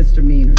misdemeanors.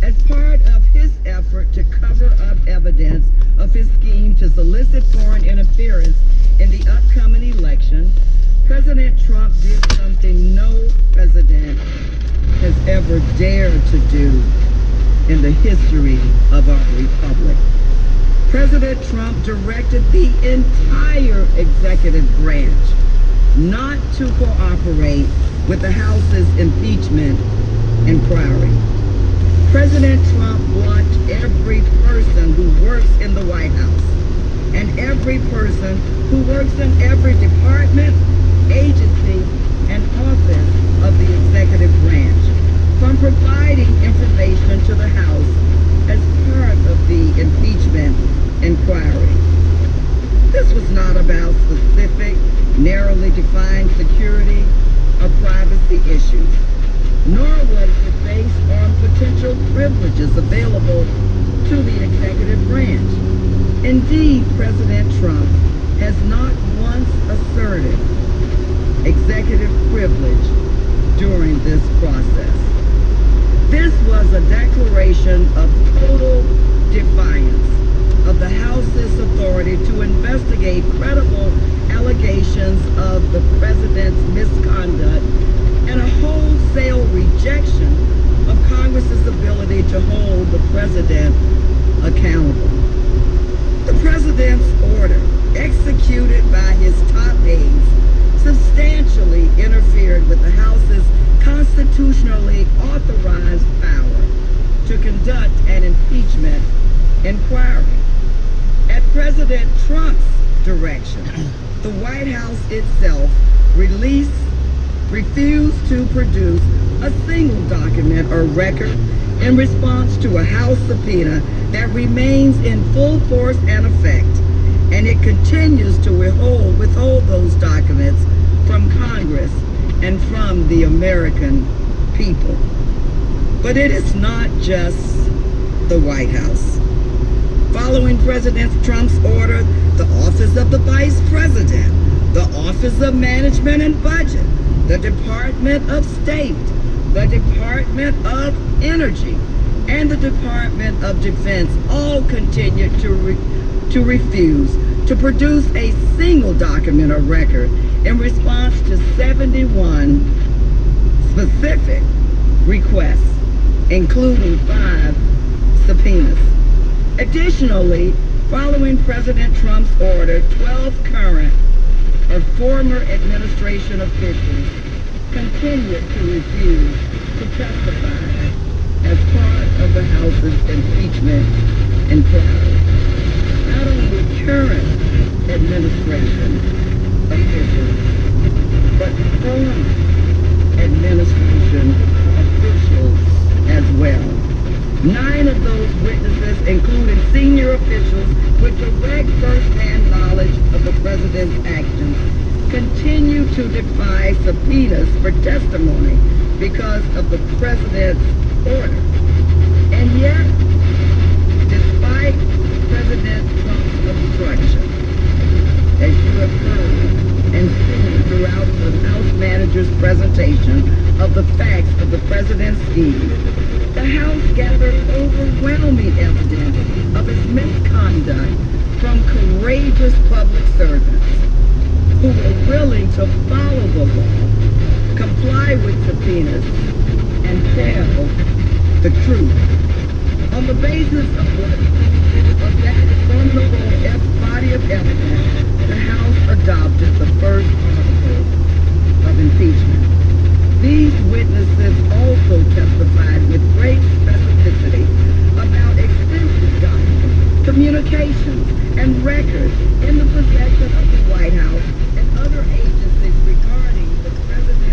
As part of his effort to cover up evidence of his scheme to solicit foreign interference in the upcoming election, President Trump did something no president has ever dared to do in the history of our republic. President Trump directed the entire executive branch not to cooperate with the House's impeachment inquiry. President Trump blocked every person who works in the White House and every person who works in every department, agency, and office of the executive branch from providing information to the House as part of the impeachment inquiry. This was not about specific, narrowly defined security or privacy issues, nor was it based on potential privileges available to the executive branch. Indeed, President Trump has not once asserted executive privilege during this process. This was a declaration of total defiance of the House's authority to investigate credible allegations of the president's misconduct and a wholesale rejection of Congress's ability to hold the president accountable. The president's order, executed by his top aides, substantially interfered with the House's constitutionally authorized power to conduct an impeachment inquiry. At President Trump's direction, the White House itself refused to produce a single document or record in response to a House subpoena that remains in full force and effect, and it continues to withhold those documents from Congress and from the American people. But it is not just the White House. Following President Trump's order, the Office of the Vice President, the Office of Management and Budget, the Department of State, the Department of Energy, and the Department of Defense all continue to refuse to produce a single document or record in response to 71 specific requests, including 5 subpoenas. Additionally, following President Trump's order, 12 current or former administration officials continue to refuse to testify as part of the House's impeachment inquiry. Not only current administration officials, but former administration officials as well. 9 of those witnesses, including senior officials with direct first-hand knowledge of the president's actions, continue to defy subpoenas for testimony because of the president's order. And yet, despite President Trump's obstruction, as you have heard and seen throughout the House manager's presentation of the facts of the president's scheme, the House gathered overwhelming evidence of his misconduct from courageous public servants who were willing to follow the law, comply with subpoenas, and tell the truth. On the basis of that vulnerable body of evidence, the House adopted the first article of impeachment. These witnesses also testified with great specificity about extensive documents, communications, and records in the possession of the White House and other agencies regarding the president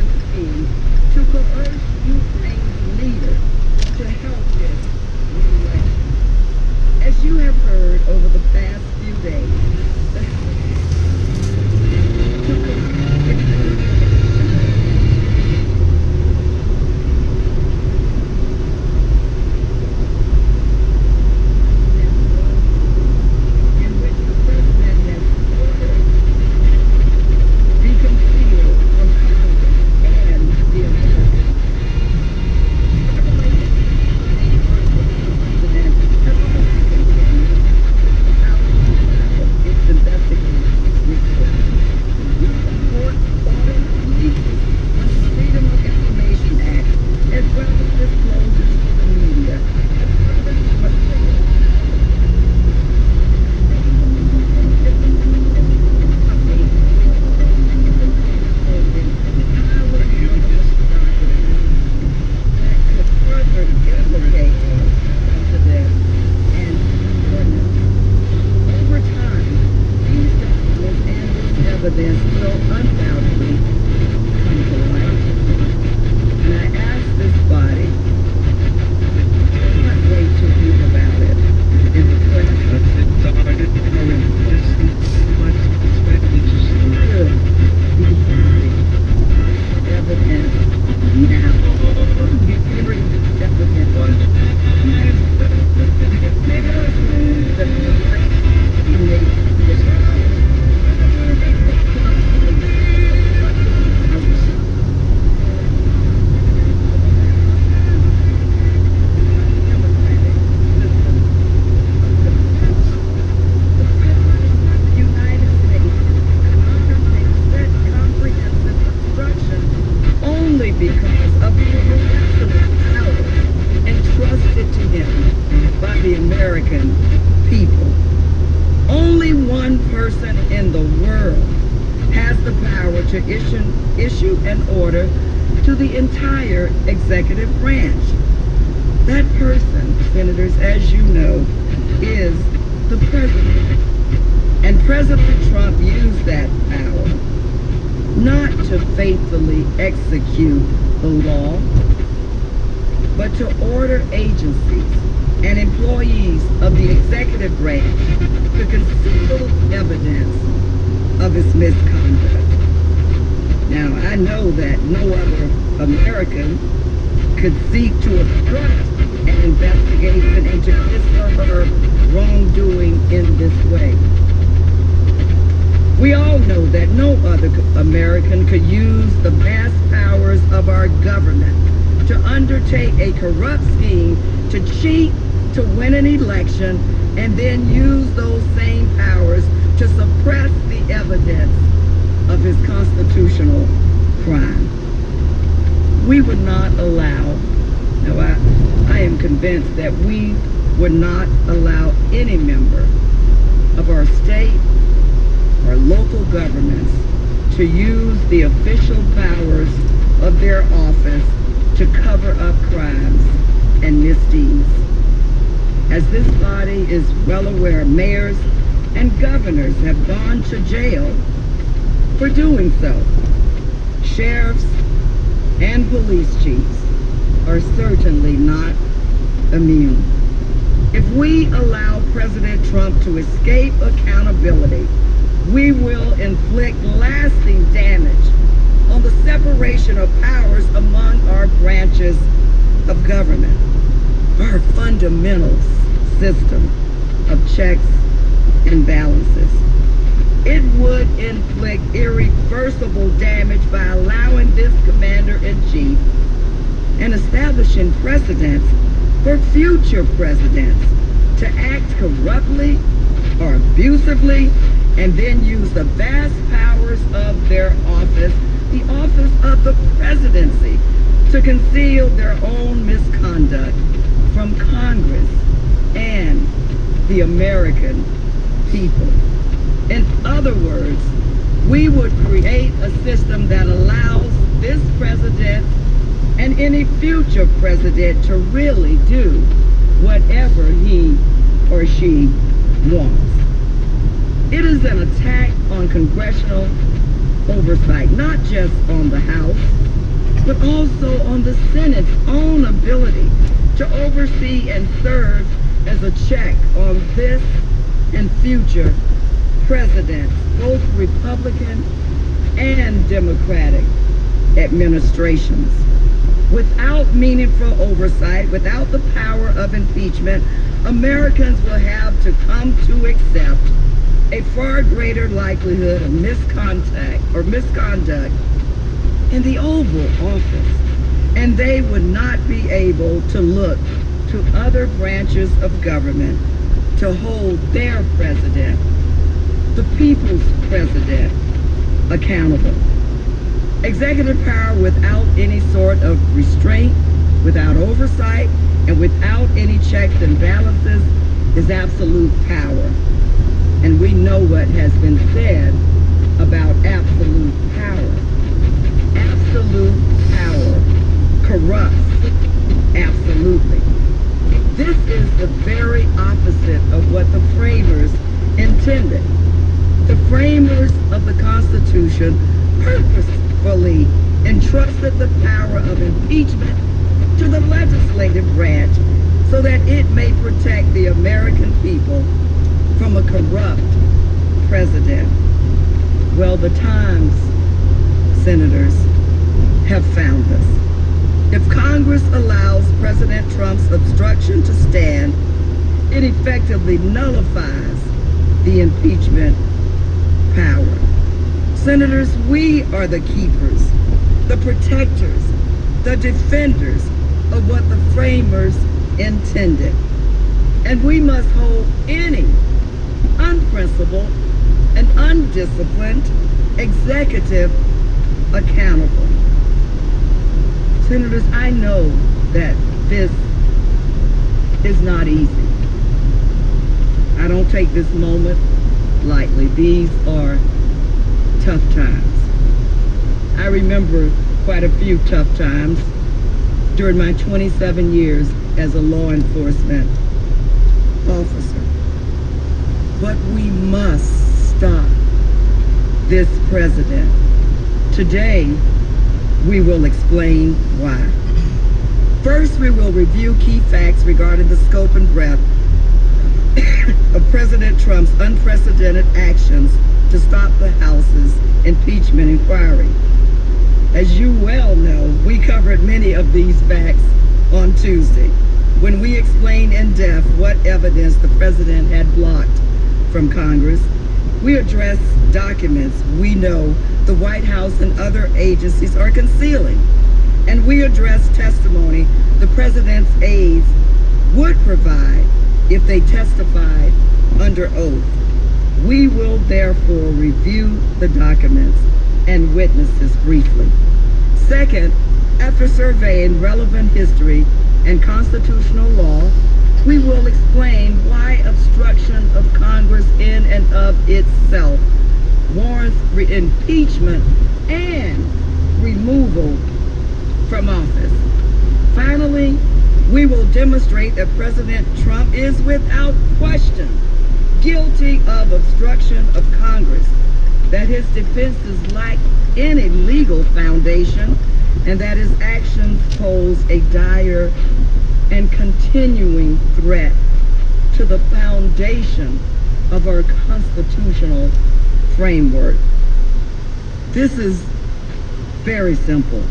because of the absolute power entrusted to him by the American people. Only one person in the world has the power to issue an order to the entire executive branch. That person, senators, as you know, is the president. And President Trump used that power not to faithfully execute the law, but to order agencies and employees of the executive branch to conceal evidence of his misconduct. Now, I know that no other American could seek to obstruct an investigation into his or her wrongdoing in this way. We all know that no other American could use the vast powers of our government to undertake a corrupt scheme to cheat, to win an election, and then use those same powers to suppress the evidence of his constitutional crime. We would not allow, now I am convinced that we would not allow any member of our state or local governments to use the official powers of their office to cover up crimes and misdeeds. As this body is well aware, mayors and governors have gone to jail for doing so. Sheriffs and police chiefs are certainly not immune. If we allow President Trump to escape accountability, we will inflict lasting damage on the separation of powers among our branches of government, our fundamental system of checks and balances. It would inflict irreversible damage by allowing this commander-in-chief and establishing precedents for future presidents to act corruptly or abusively and then use the vast powers of their office, the office of the presidency, to conceal their own misconduct from Congress and the American people. In other words, we would create a system that allows this president and any future president to really do whatever he or she wants. It is an attack on congressional oversight, not just on the House, but also on the Senate's own ability to oversee and serve as a check on this and future presidents, both Republican and Democratic administrations. Without meaningful oversight, without the power of impeachment, Americans will have to come to accept a far greater likelihood of misconduct in the Oval Office, and they would not be able to look to other branches of government to hold their president, the people's president, accountable. Executive power without any sort of restraint, without oversight, and without any checks and balances is absolute power. And we know what has been said about absolute power. Absolute power corrupts absolutely. This is the very opposite of what the framers intended. The framers of the Constitution purposefully entrusted the power of impeachment to the legislative branch so that it may protect the American people from a corrupt president. Well, the times, senators, have found us. If Congress allows President Trump's obstruction to stand, it effectively nullifies the impeachment power. Senators, we are the keepers, the protectors, the defenders of what the framers intended. And we must hold any unprincipled and undisciplined executive accountable. Senators, I know that this is not easy. I don't take this moment lightly. These are tough times. I remember quite a few tough times during my 27 years as a law enforcement officer. But we must stop this president. Today, we will explain why. First, we will review key facts regarding the scope and breadth of President Trump's unprecedented actions to stop the House's impeachment inquiry. As you well know, we covered many of these facts on Tuesday when we explained in depth what evidence the president had blocked from Congress. We addressed documents we know the White House and other agencies are concealing. And we addressed testimony the president's aides would provide if they testified under oath. We will therefore review the documents and witnesses briefly. Second, after surveying relevant history and constitutional law, we will explain why obstruction of Congress in and of itself warrants impeachment and removal from office. Finally, we will demonstrate that President Trump is without question guilty of obstruction of Congress, that his defenses lack any legal foundation, and that his actions pose a dire and continuing threat to the foundation of our constitutional framework. This is very simple.